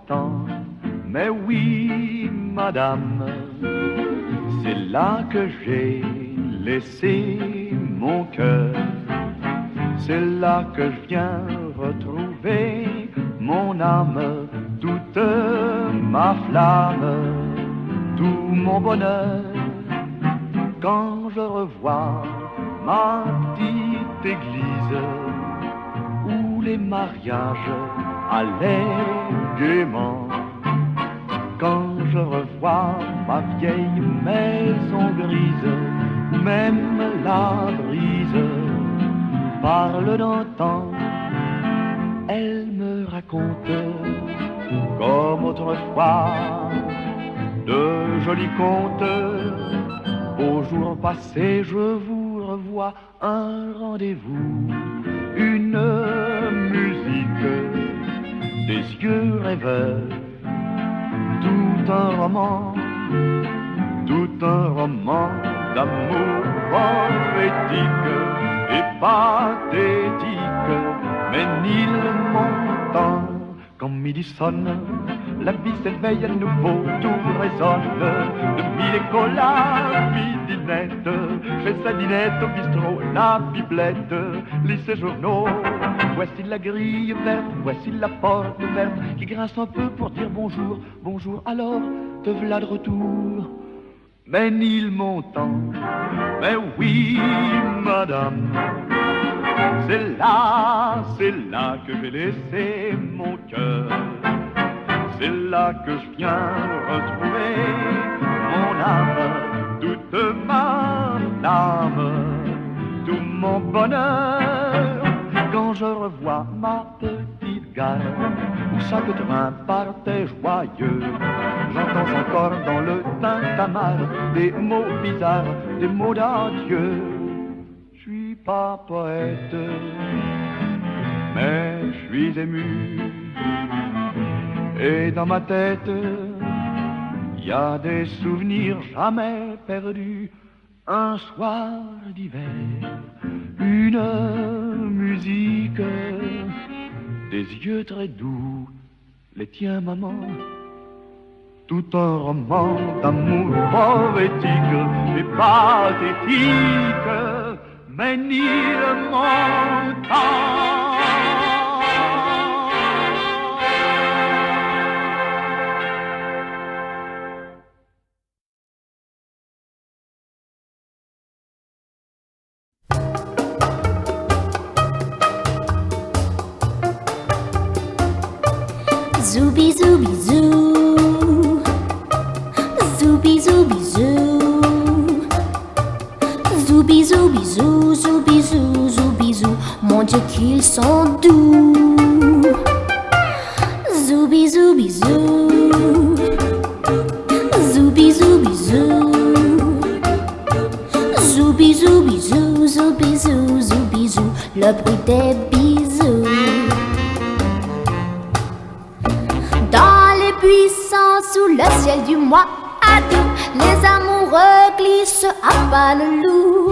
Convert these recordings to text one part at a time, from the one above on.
temps. Mais oui, madame, c'est là que j'ai laissé mon cœur. C'est là que je viens retrouver mon âme, toute ma flamme, tout mon bonheur. Quand je revois ma petite église où les mariages allaient gaiement, quand je revois ma vieille maison grise où même la brise parle d'antan, elle me raconte comme autrefois de jolis contes. Aux jours passés, je vous revois un rendez-vous, une musique, des yeux rêveurs, tout un roman d'amour prophétique et pathétique. Mais ni le montant, quand midi sonne, la vie s'éveille à nouveau, tout résonne. De mille écoles à midinette, chez sa dinette au bistrot, la biblette, lit ses journaux. Voici la grille verte, voici la porte ouverte, qui grince un peu pour dire bonjour, bonjour, alors te v'là de retour. Mais ni le montant, mais oui, madame, c'est là que j'ai laissé mon cœur. C'est là que je viens retrouver mon âme, toute ma âme, tout mon bonheur. Quand je revois ma petite gare où chaque train partait joyeux, j'entends encore dans le tintamarre des mots bizarres, des mots d'adieu. Je suis pas poète, mais je suis ému. Et dans ma tête, y a des souvenirs jamais perdus. Un soir d'hiver, une musique, des yeux très doux, les tiens maman, tout un roman d'amour poétique et pathétique, mais ni le montant. Zoubi zoubi zou, zoubi zoubi zou, zoubi zoubi zou, zoubi zou, zoubi zou. Mon Dieu qu'ils sont doux. Zoubi zoubi zou, zoubi zoubi zou, zoubi zoubi zou, zoubi zou, zoubi zou. Le bruit des bisous. Sous le ciel du mois à deux, les amoureux glissent à pas le loup.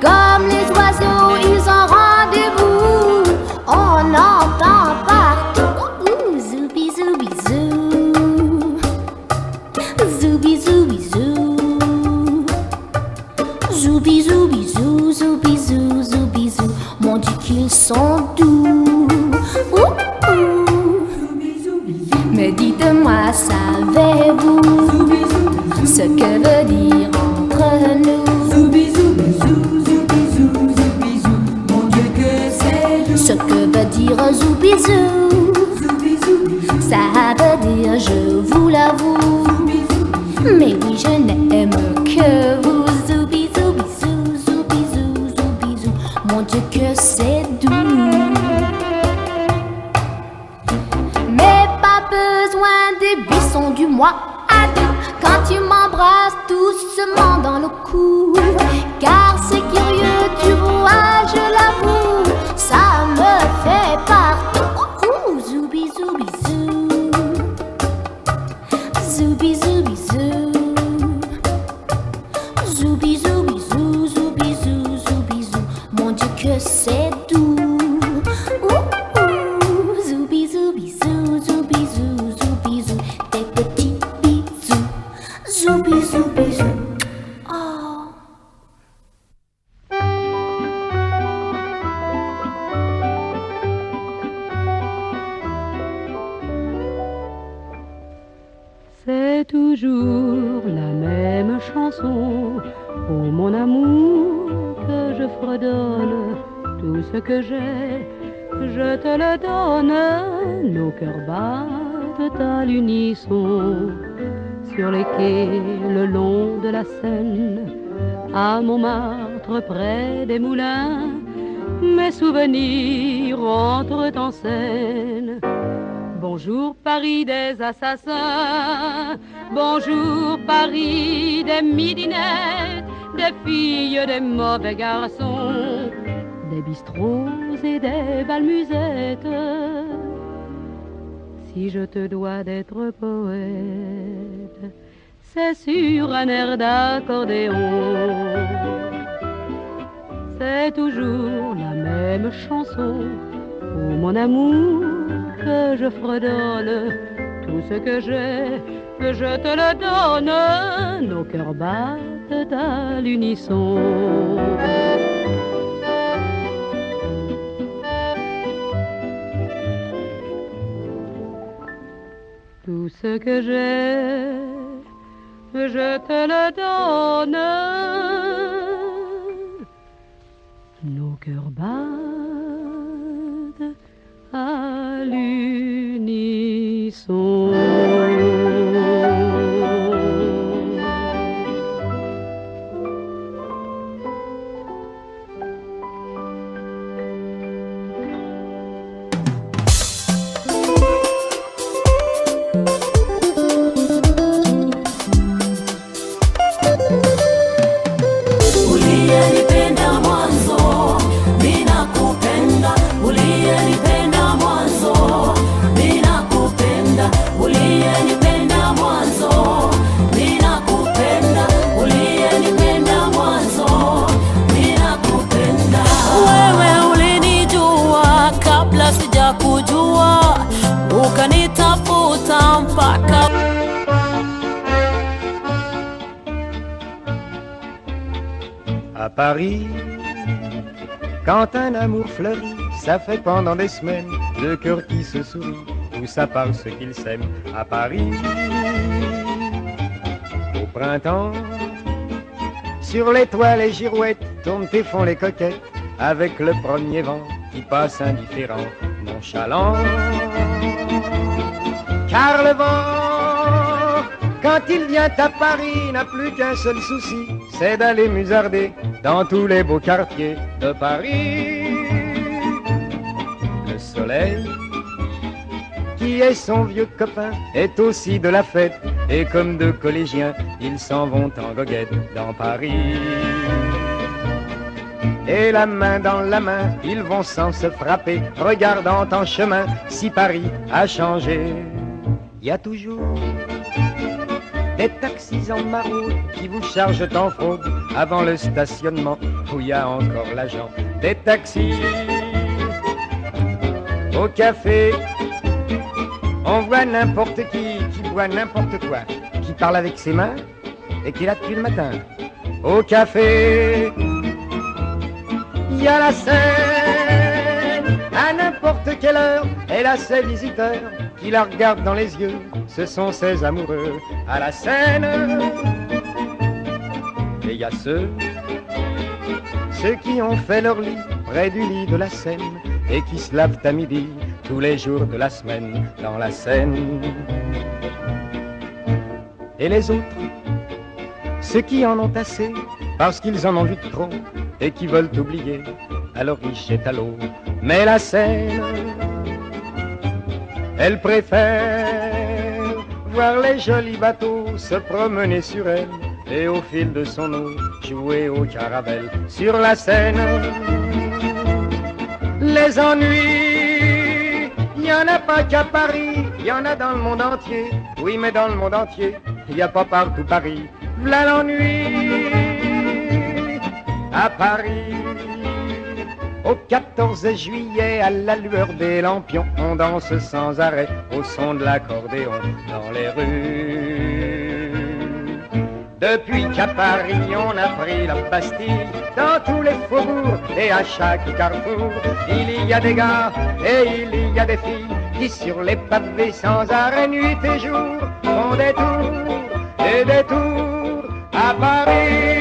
Comme les oiseaux, ils ont rendez-vous. On entend partout zoubi zoubi zou, zoubi zoubi zou, zoubi zoubi zou, zoubi zou, zoubi zou. Mon Dieu qu'ils sont doux. Mais dites-moi, savez-vous ce que veut dire entre nous? Mon Dieu que c'est. Ce que veut dire zoubizou, ça veut dire je vous l'avoue. Mais oui, je n'aime que vous. Zoubizou, bisou, zoubizou, zoubizou. Mon Dieu que c'est doux. Besoin des buissons du mois à deux quand tu m'embrasses doucement dans le cou. Car c'est curieux, tu vois, je l'avoue, ça me fait partout. Zoubi zoubi zou, zoubi zoubi zou, zoubi zoubi zou, zoubi zou, zoubi zou. Mon Dieu que c'est doux. Zoubi zoubi zou, zoubi zou, zoubi. C'est toujours la même chanson. Oh mon amour, que je fredonne. Tout ce que j'ai, je te le donne. Nos cœurs battent à l'unisson. Sur les quais, le long de la Seine, à Montmartre, près des moulins, mes souvenirs entrent en scène. Bonjour Paris des assassins, bonjour Paris des midinettes, des filles, des mauvais garçons, des bistrots et des bals musettes. Si je te dois d'être poète, c'est sur un air d'accordéon. C'est toujours la même chanson. Oh mon amour, que je fredonne. Tout ce que j'ai, je te le donne. Nos cœurs battent à l'unisson. Tout ce que j'ai, je te le donne. Nos cœurs battent à l'unisson. À Paris, quand un amour fleurit, ça fait pendant des semaines deux cœurs qui se sourient, où ça parle ce qu'ils s'aiment. À Paris, au printemps, sur les toits les girouettes tournent et font les coquettes, avec le premier vent qui passe indifférent, nonchalant. Car le vent, quand il vient à Paris, n'a plus qu'un seul souci, c'est d'aller musarder dans tous les beaux quartiers de Paris. Le soleil, qui est son vieux copain, est aussi de la fête, et comme deux collégiens, ils s'en vont en goguette dans Paris. Et la main dans la main, ils vont sans se frapper, regardant en chemin si Paris a changé. Il y a toujours des taxis en maraude qui vous chargent en fraude avant le stationnement où il y a encore l'agent. Des taxis au café, on voit n'importe qui boit n'importe quoi, qui parle avec ses mains et qui est là depuis le matin. Au café, il y a la scène, à n'importe quelle heure, elle a ses visiteurs qui la regardent dans les yeux, ce sont ses amoureux. À la scène, et il y a ceux qui ont fait leur lit près du lit de la Seine et qui se lavent à midi tous les jours de la semaine dans la Seine. Et les autres, ceux qui en ont assez parce qu'ils en ont vu trop et qui veulent oublier, alors ils jettent à l'eau. Mais la Seine, elle préfère voir les jolis bateaux se promener sur elle et au fil de son eau jouer au caravelle. Sur la Seine, les ennuis, il n'y en a pas qu'à Paris, il y en a dans le monde entier. Oui, mais dans le monde entier, il n'y a pas partout Paris. V'là l'ennui à Paris. Au 14 juillet, à la lueur des lampions, on danse sans arrêt au son de l'accordéon dans les rues Depuis qu'à Paris on a pris la Bastille, dans tous les faubourgs et à chaque carrefour, il y a des gars et il y a des filles qui sur les pavés sans arrêt nuit et jour font des tours et des tours à Paris.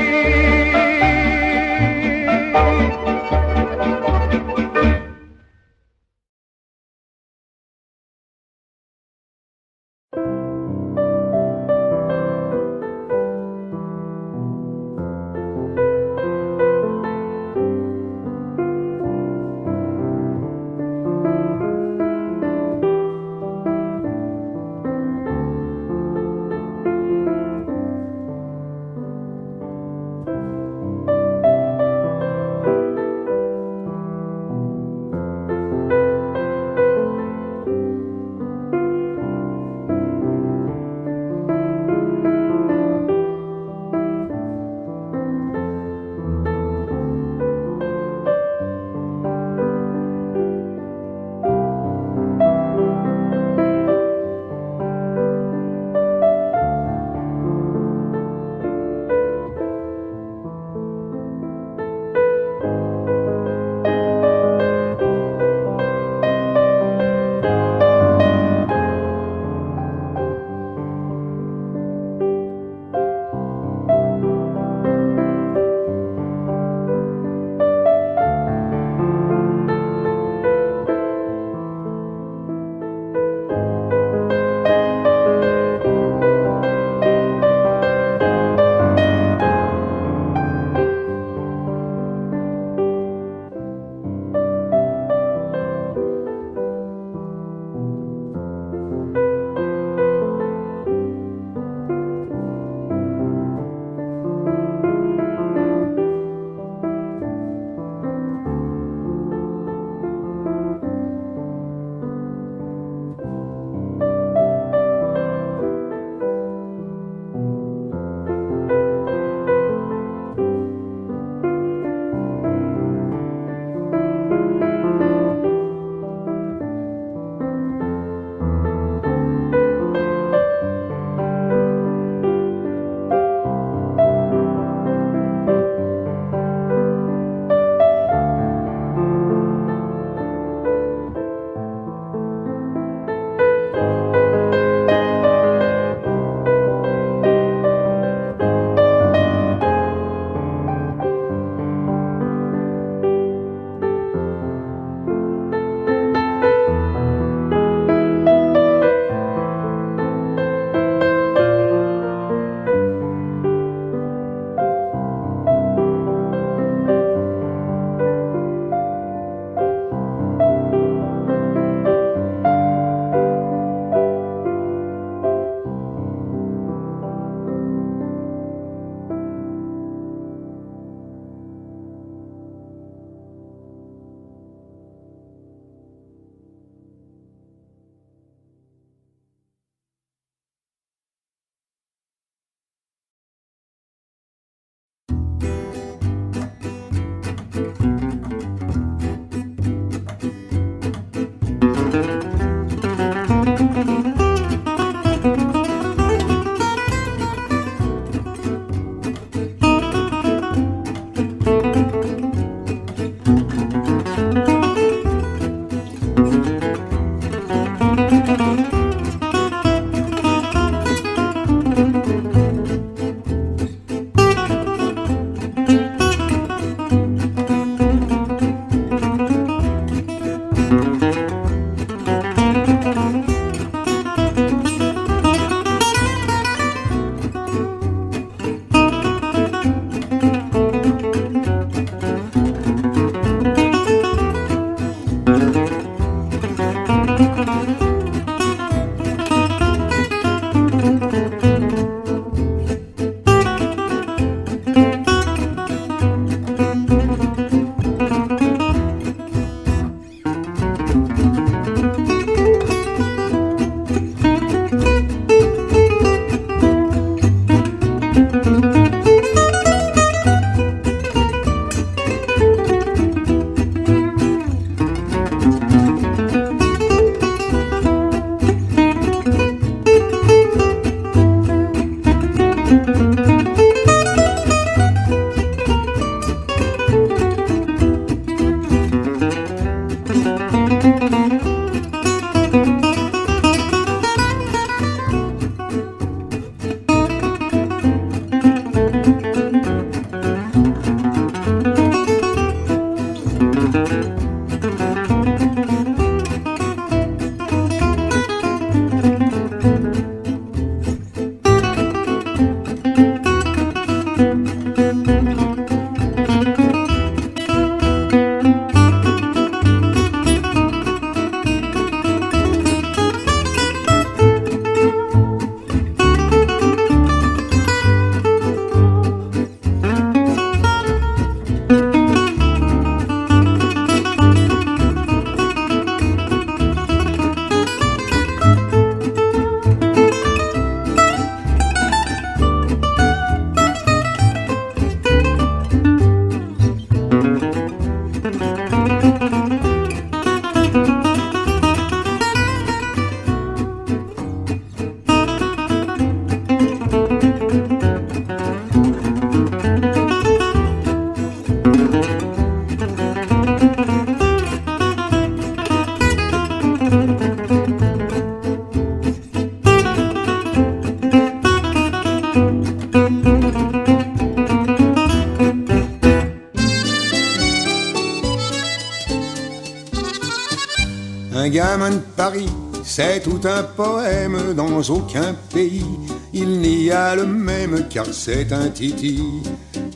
Un gamin de Paris, c'est tout un poème. Dans aucun pays, il n'y a le même, car c'est un titi,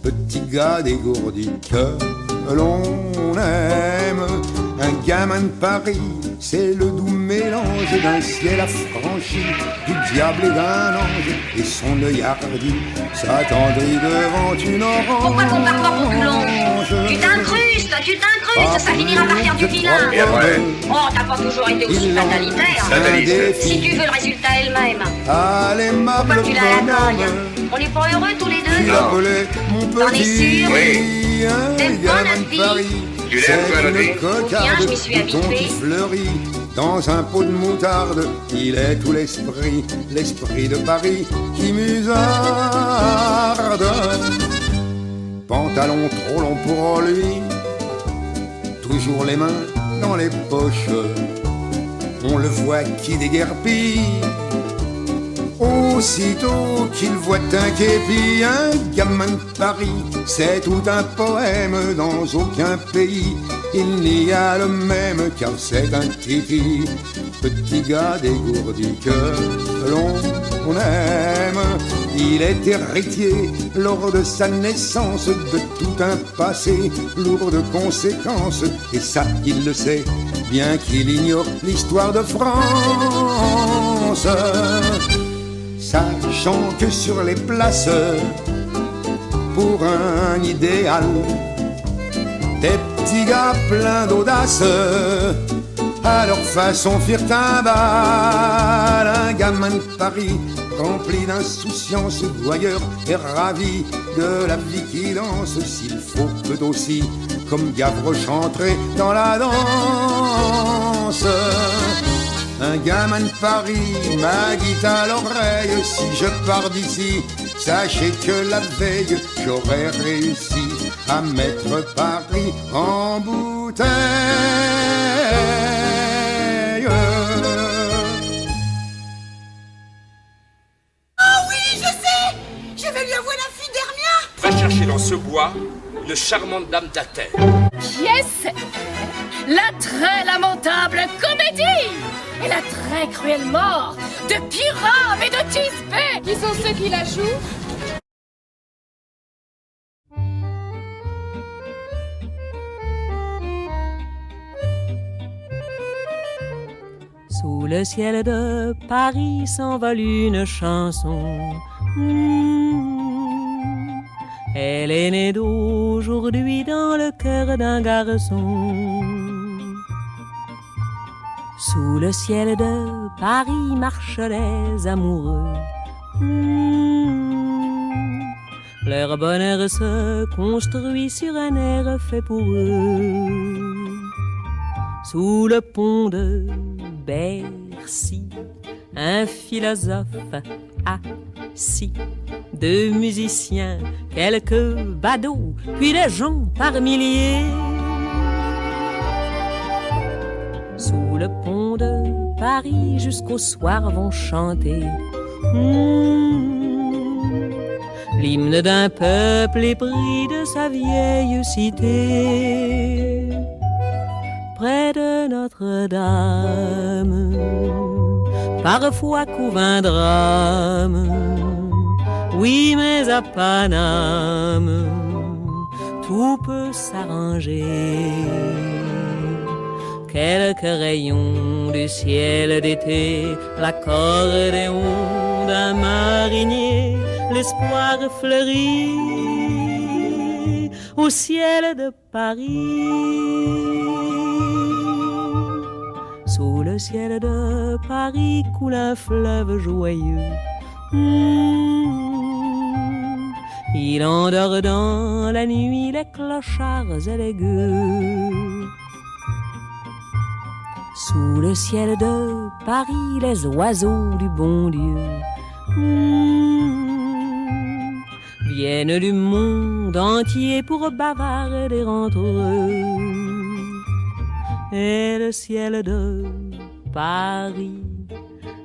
petit gars dégourdi que l'on aime. Un gamin de Paris, c'est le doux mélange d'un ciel affranchi, du diable et d'un ange, et son œil hardi s'attendrit devant une orange. Pourquoi ton parcours reculant? Tu t'incrustes, ça finira par faire du vilain. Et après? Oh, t'as pas toujours été aussi fatalitaire. Si tu veux le résultat elle-même. Pourquoi tu l'as la cogne? On n'est pas heureux tous les deux? Tu l'appelais mon T'en es petit, sûr? Oui. T'aimes pas la vie? Tu l'aimes, toi, la vie? Tiens, je m'y suis habitué. Qui fleurit dans un pot de moutarde. Il est tout l'esprit, l'esprit de Paris qui musarde. Pantalon trop long pour lui, toujours les mains dans les poches. On le voit qui déguerpit. Aussitôt qu'il voit un képi, un gamin de Paris, c'est tout un poème. Dans aucun pays, il n'y a le même, car c'est un titi, petit gars dégourdi que l'on aime. Il est héritier lors de sa naissance de tout un passé lourd de conséquences, et ça il le sait, bien qu'il ignore l'histoire de France. Sachant que sur les places, pour un idéal, des petits gars pleins d'audace, à leur façon firent un bal. Un gamin de Paris, rempli d'insouciance, voyeur et ravi de la vie qui danse. S'il faut, peut aussi, comme Gavroche, entrer dans la danse. Un gamin de Paris m'a dit à l'oreille: si je pars d'ici, sachez que la veille j'aurais réussi à mettre Paris en bouteille. Oh oui, je sais! Je vais lui avouer la fille d'Hermia! Va chercher dans ce bois une charmante dame d'Athènes. Qui est-ce? La très lamentable comédie et la très cruelle mort de Pyrrhome et de Thisbé. Qui sont ceux qui la jouent? Sous le ciel de Paris s'envole une chanson. Elle est née d'aujourd'hui dans le cœur d'un garçon. Sous le ciel de Paris marchent les amoureux. Leur bonheur se construit sur un air fait pour eux. Sous le pont de Bercy, un philosophe assis, deux musiciens, quelques badauds, puis des gens par milliers. Sous le pont de Paris jusqu'au soir vont chanter l'hymne d'un peuple épris de sa vieille cité. Près de Notre-Dame, parfois couve un drame. Oui, mais à Paname, tout peut s'arranger. Quelques rayons du ciel d'été, l'accordéon d'un marinier, l'espoir fleurit au ciel de Paris. Sous le ciel de Paris coule un fleuve joyeux. Il endort dans la nuit les clochards et les gueux. Sous le ciel de Paris, les oiseaux du bon Dieu viennent du monde entier pour bavarder entre eux. Et le ciel de Paris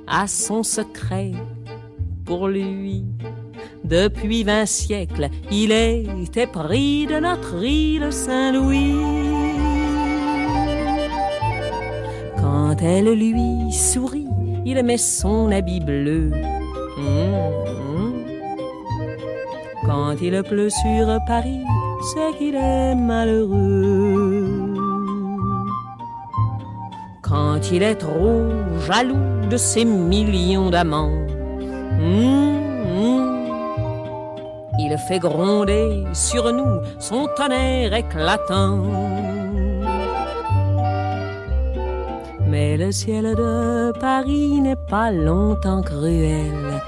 a son secret pour lui. Depuis 20 siècles, il est épris de notre île Saint-Louis. Quand elle lui sourit, il met son habit bleu. Quand il pleut sur Paris, c'est qu'il est malheureux. Quand il est trop jaloux de ses millions d'amants, il fait gronder sur nous son tonnerre éclatant. Mais le ciel de Paris n'est pas longtemps cruel.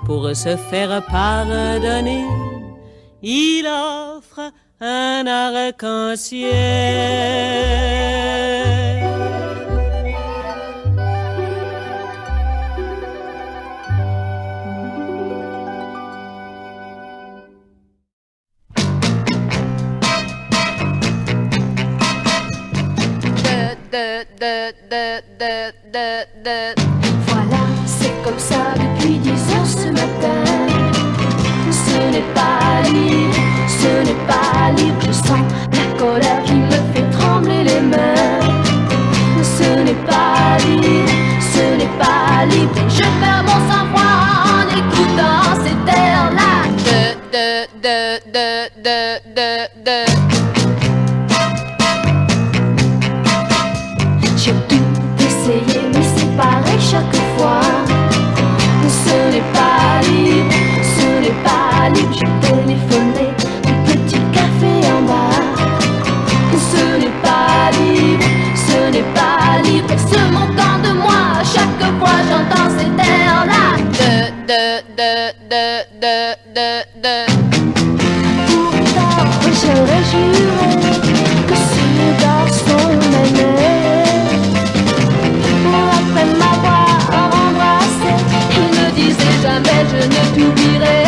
Pour se faire pardonner, il offre un arc-en-ciel. Voilà, c'est comme ça depuis 10 heures ce matin. Ce n'est pas libre, ce n'est pas libre. Je sens la colère qui me fait trembler les mains. Ce n'est pas libre, ce n'est pas libre. Et je perds mon sang-froid en écoutant cet air-là. J'ai tout essayé, mais c'est pareil chaque fois. Ce n'est pas libre, ce n'est pas libre. J'ai téléphoné au petit café en bas. Ce n'est pas libre, ce n'est pas libre. Et se moquant de moi, chaque fois j'entends cet air-là. Pourtant, j'aurais juré que ce garçon m'aimait. Après m'avoir embrassé, il ne disait jamais je ne t'oublierai.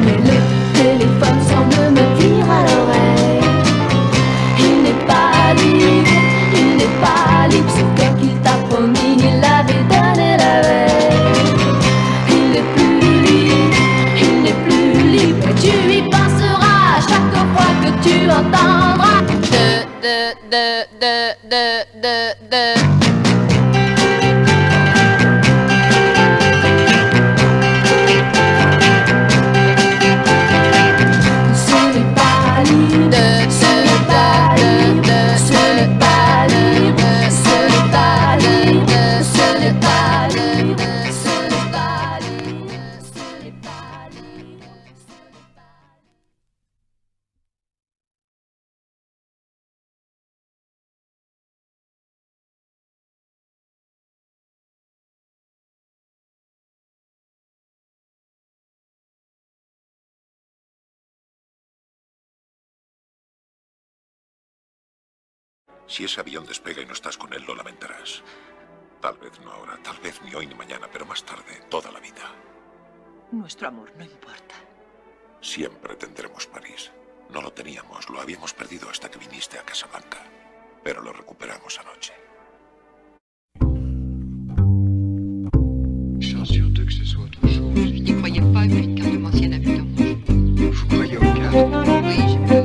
Mais le téléphone semble me dire à l'oreille, il n'est pas libre, il n'est pas libre. Ce cœur qu'il t'a promis, il l'avait donné la veille. Il n'est plus libre, il n'est plus libre. Et tu y penseras chaque fois que tu entendras. Si ese avión despega y no estás con él, lo lamentarás. Tal vez no ahora, tal vez ni hoy ni mañana, pero más tarde, toda la vida. Nuestro amor no importa. Siempre tendremos París. No lo teníamos, lo habíamos perdido hasta que viniste a Casablanca. Pero lo recuperamos anoche. Chance sur deux que ce soit autre chose. Je n'y croyais pas, vu une carte de mon ancien habitant. Vous croyez aux cartes? Oui, j'ai vu.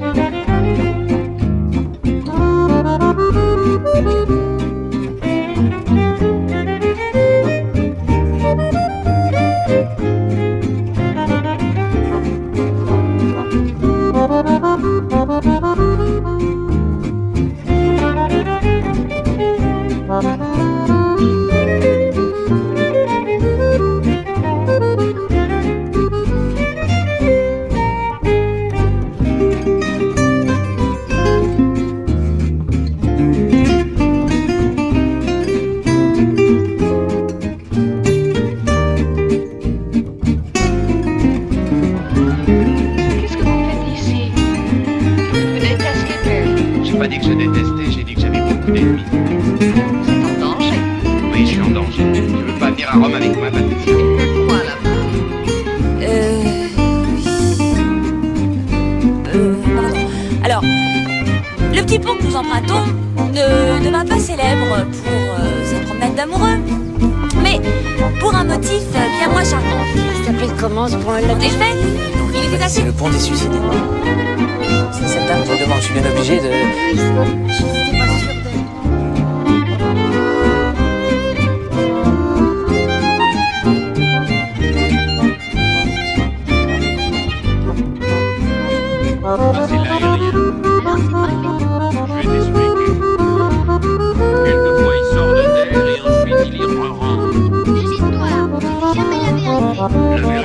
ne devint pas célèbre pour sa promenade d'amoureux, mais pour un motif bien moins charmant. Ça s'appelle comment ce point-là? En effet, il était assez... C'est le pont des suicides. C'est cette dame qui me demande, je suis bien obligé de... J'étais pas sûre C'est l'aérien. Je vais t'expliquer. Quelquefois il sort de terre et ensuite il y re-rentre. Des histoires, c'est jamais la vérité. La vérité.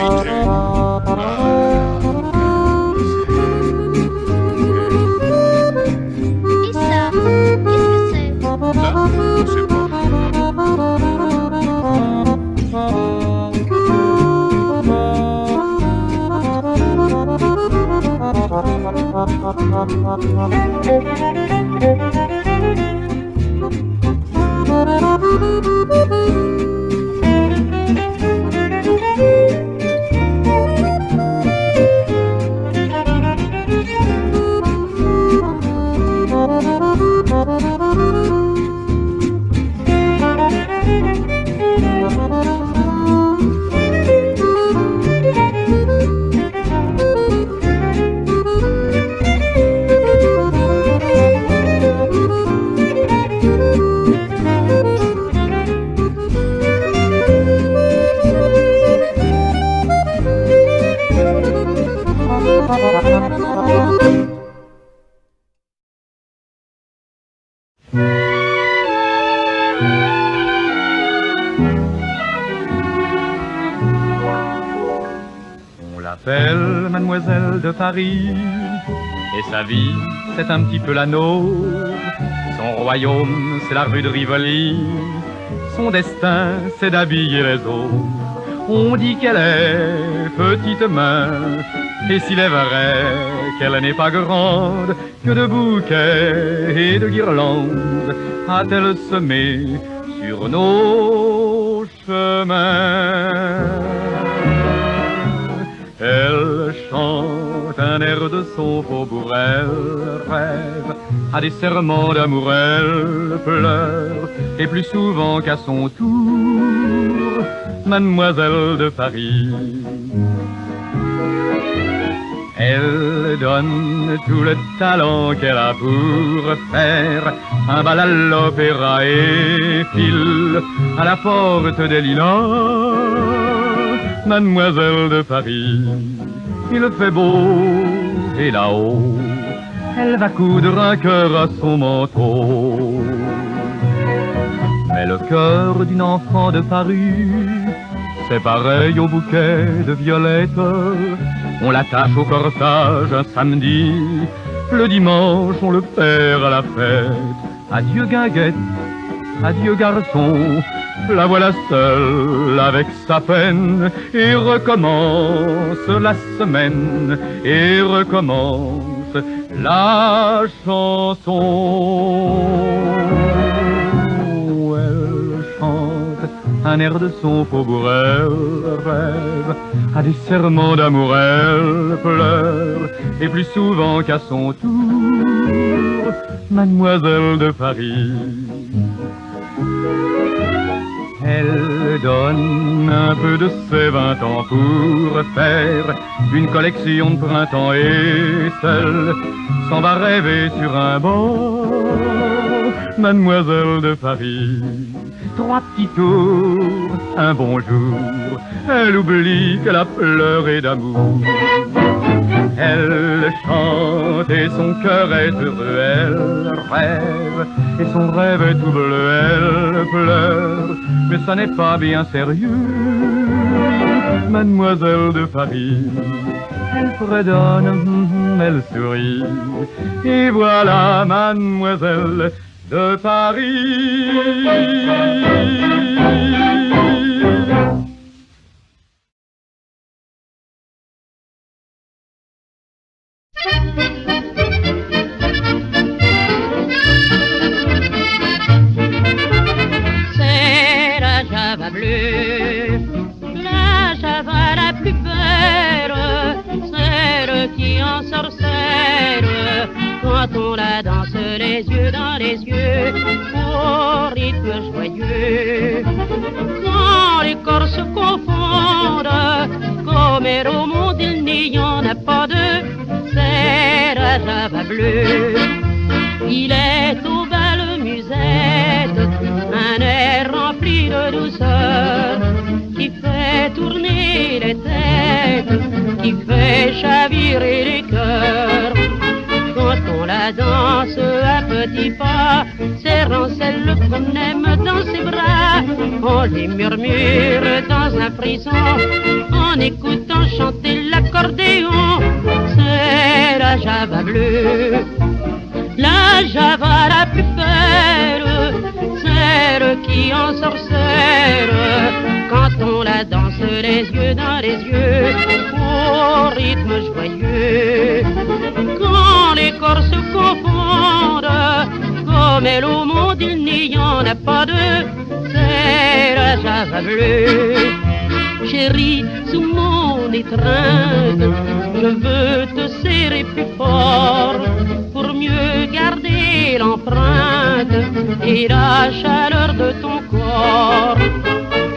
Et ça, qu'est-ce que c'est? Ça, je sais pas. On l'appelle Mademoiselle de Paris, et sa vie, c'est un petit peu la nôtre. Son royaume, c'est la rue de Rivoli. Son destin, c'est d'habiller les autres. On dit qu'elle est petite mince, et s'il est vrai qu'elle n'est pas grande, que de bouquets et de guirlandes a-t-elle semé sur nos chemins. Elle chante un air de son faubourg, elle rêve à des serments d'amour, elle pleure, et plus souvent qu'à son tour, Mademoiselle de Paris. Elle donne tout le talent qu'elle a pour faire un bal à l'opéra et file à la porte des Lilas. Mademoiselle de Paris, il fait beau et là-haut, elle va coudre un cœur à son manteau. Mais le cœur d'une enfant de Paris, c'est pareil au bouquet de violettes. On l'attache au corsage un samedi, le dimanche on le perd à la fête. Adieu guinguette, adieu garçon, la voilà seule avec sa peine, et recommence la semaine, et recommence la chanson. Elle chante un air de son faubourg, elle rêve à des serments d'amour, elle pleure, et plus souvent qu'à son tour, Mademoiselle de Paris. Elle donne un peu de ses 20 ans pour faire une collection de printemps, et seule s'en va rêver sur un banc, Mademoiselle de Paris. 3 petits tours, un bonjour, elle oublie qu'elle a pleuré d'amour. Elle chante et son cœur est heureux, elle rêve et son rêve est tout bleu, elle pleure, mais ça n'est pas bien sérieux, Mademoiselle de Paris. Elle fredonne, elle sourit, et voilà Mademoiselle de Paris. C'est la java bleue, la java la plus belle, celle qui ensorcelle quand on la danse les yeux dans les yeux, au rythme joyeux. Quand les corps se confondent, comme elle au monde il n'y en a pas deux, c'est la Java bleu. Il est aux belles musettes, un air rempli de douceur, qui fait tourner les têtes, qui fait chavirer les cœurs. Quand on la danse à petits pas, serrant celle qu'on aime dans ses bras, on les murmure dans un frisson, en écoutant chanter l'accordéon. C'est la Java bleue, la Java la plus belle, celle qui ensorcelle, quand on la danse les yeux dans les yeux, au rythme joyeux. Quand les corps se confondent, comme elle au monde il n'y en a pas deux, c'est la Java bleue. Chérie, sous mon étreinte, je veux te serrer plus fort, pour mieux garder l'empreinte et la chaleur de ton corps.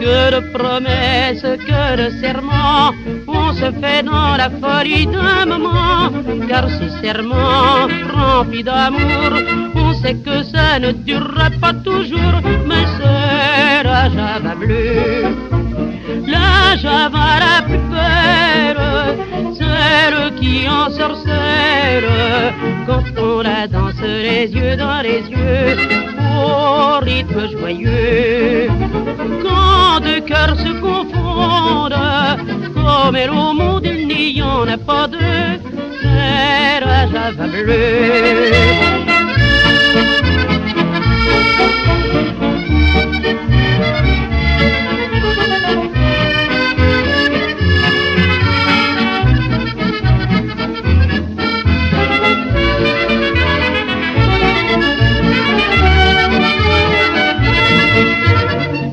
Que de promesses, que de serments, on se fait dans la folie d'un moment. Car ces serments remplis d'amour, on sait que ça ne durera pas toujours. Mais c'est la Java bleue, la Java la plus belle, celle qui ensorcelle, quand on la danse les yeux dans les yeux, au rythme joyeux. Quand deux cœurs se confondent, comme elle au monde il n'y en a pas deux, c'est la Java bleue.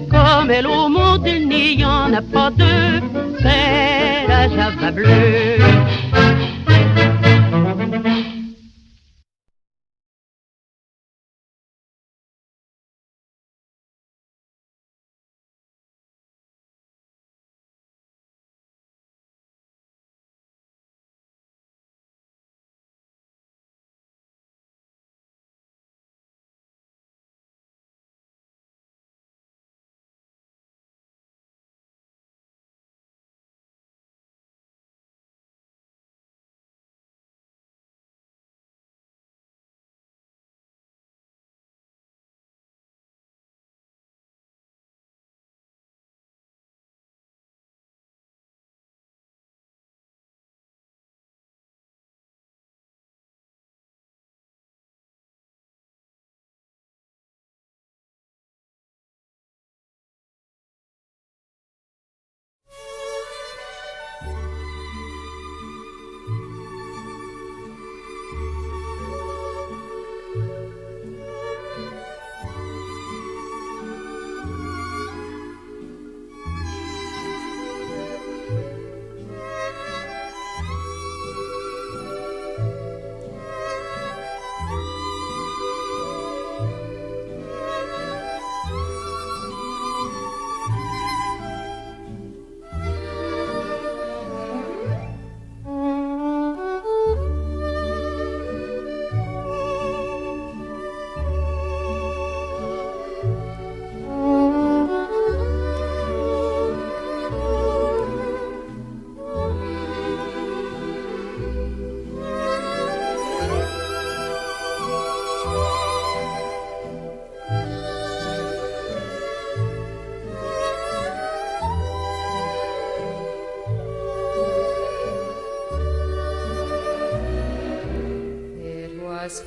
Comme elle au monde il n'y en a pas deux, c'est la Java bleue.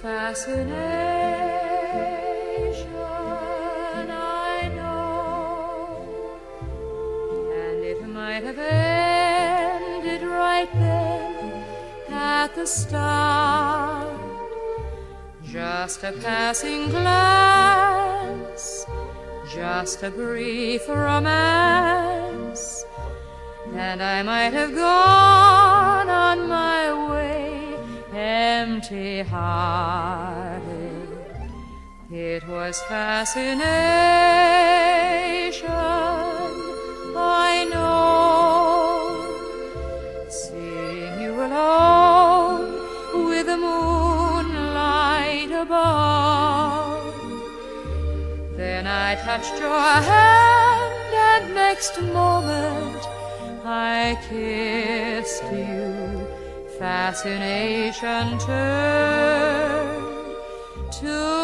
Fascination, I know, and it might have ended right then at the start. Just a passing glance, just a brief romance, and I might have gone on my way empty-hearted. It was fascination, I know, seeing you alone with the moon above. Then I touched your hand, and next moment I kissed you. Fascination turned to